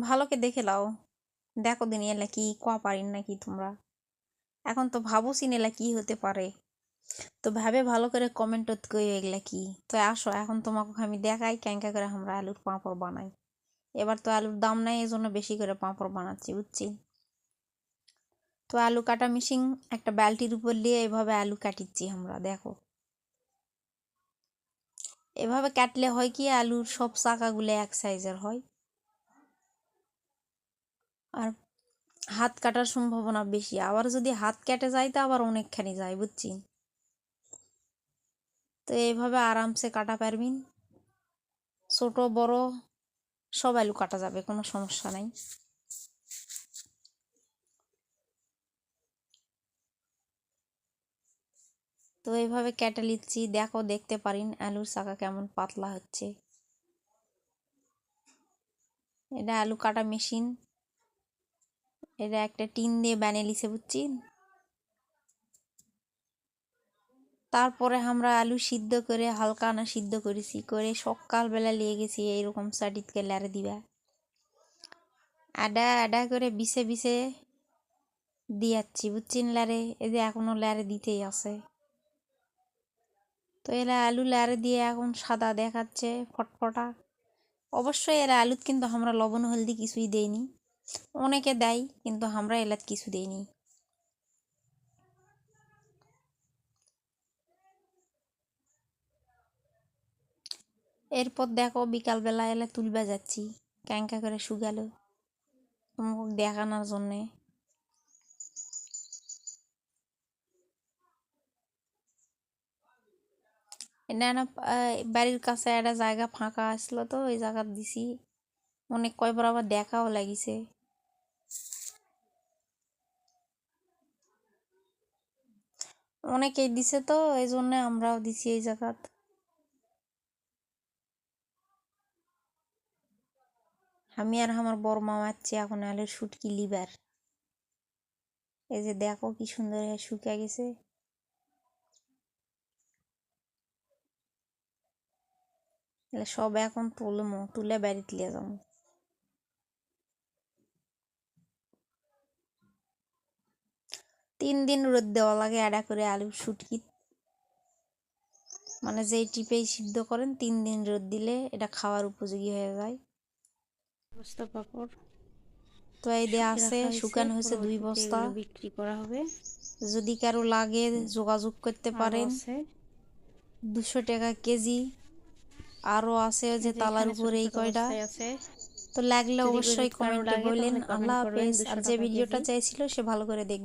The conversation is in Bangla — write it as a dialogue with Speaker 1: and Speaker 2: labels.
Speaker 1: ভালোকে দেখে লাও, দেখো দিন এলা কি কোয়া পারিন নাকি তোমরা। এখন তো ভাবুসিন এলা কি হতে পারে, তো ভাবে ভালো করে কমেন্ট কই এগুলা কি। তো আসো এখন তোমাকে আমি দেখাই ক্যাঙ্কা করে আমরা আলুর পাঁপড় বানাই। এবার তো আলুর দাম নাই, এই জন্য বেশি করে পাঁপড় বানাচ্ছি, বুঝছি। তো আলু কাটা মেশিন একটা বালতির উপর নিয়ে এভাবে আলু কাটিচ্ছি আমরা, দেখো। এভাবে কাটলে হয় কি, আলুর সব চাকাগুলো এক সাইজের হয়, আর হাত কাটার সম্ভাবনা বেশি। আবার যদি হাত কেটে যায় তো আবার অনেকখানি যায়, বুঝছি। তো এইভাবে আরামসে কাটা পারবিন, ছোট বড় সব আলু কাটা যাবে, কোনো সমস্যা নাই। তো এইভাবে কেটে নিচ্ছি, দেখো দেখতে পারিন আলুর চাকা কেমন পাতলা হচ্ছে। এটা আলু কাটা মেশিন, এটা একটা টিন দিয়ে বানিয়ে লিছে, বুঝছেন। তারপরে আমরা আলু সিদ্ধ করে হালকা না সিদ্ধ করেছি, করে সকালবেলা লিয়ে গেছি এইরকম সাটিতকে লারে দিবা। আডা আডা করে বিছে বিছে দিয়াচ্ছি, বুঝছেন লারে। এই যে এখনো লারে দিতেই আছে। তো এরা আলু লারে দিয়ে এখন সাদা দেখাচ্ছে ফটফটা। অবশ্যই এরা আলুত কিন্তু আমরা লবণ হলদি কিছুই দেইনি, অনেকে দেয় কিন্তু আমরা এলাত কিছু দেইনি। এরপর দেখো বিকালবেলা এলে তুলবা যাচ্ছি, ক্যাঙ্কা করে শুকালো তোমাকে দেখানোর জন্যে। এটা না বাড়ির কাছে একটা জায়গা ফাঁকা আসলো, তো ওই জায়গা দিছি, অনেক কয়বার আবার দেখাও লাগিছে। অনেকেই দিছে তো এই জন্য আমরাও দিছি এই জায়গাত। আমি আর আমার বড় মামা আছি এখন আলুর শুটকি লিবার। এই যে দেখো কি সুন্দর শুকা গেছে। সব এখন তুলমো, তুলে বাড়িতে লিয়ে যাবো। 3 দিন রোদ দেওয়া লাগে এডা করে আলুর শুটকি, মানে যেই টিপেই সিদ্ধ করেন 3 দিন রোদ দিলে এটা খাওয়ার উপযোগী হয়ে যায়।
Speaker 2: বস্তা পাপড়
Speaker 1: তো এই দিয়ে আছে, শুকানো হয়েছে 2 বস্তা।
Speaker 2: বিক্রি করা হবে,
Speaker 1: যদি কারো লাগে যোগাযোগ করতে পারেন। 200 টাকা কেজি। আরও আছে যে তালার উপর এই কয়টা।
Speaker 2: আছে।
Speaker 1: তো লাগলে
Speaker 2: যদি
Speaker 1: অবশ্যই
Speaker 2: কারো
Speaker 1: কমেন্টে
Speaker 2: লাগে
Speaker 1: বললেন।
Speaker 2: তাহলে কমেন্ট
Speaker 1: আল্লাহ
Speaker 2: করবেন।
Speaker 1: হাফেজ।
Speaker 2: 200
Speaker 1: আর যে
Speaker 2: টাকা
Speaker 1: ভিডিওটা
Speaker 2: কেজি।
Speaker 1: চাইছিল সে ভালো করে দেখবে।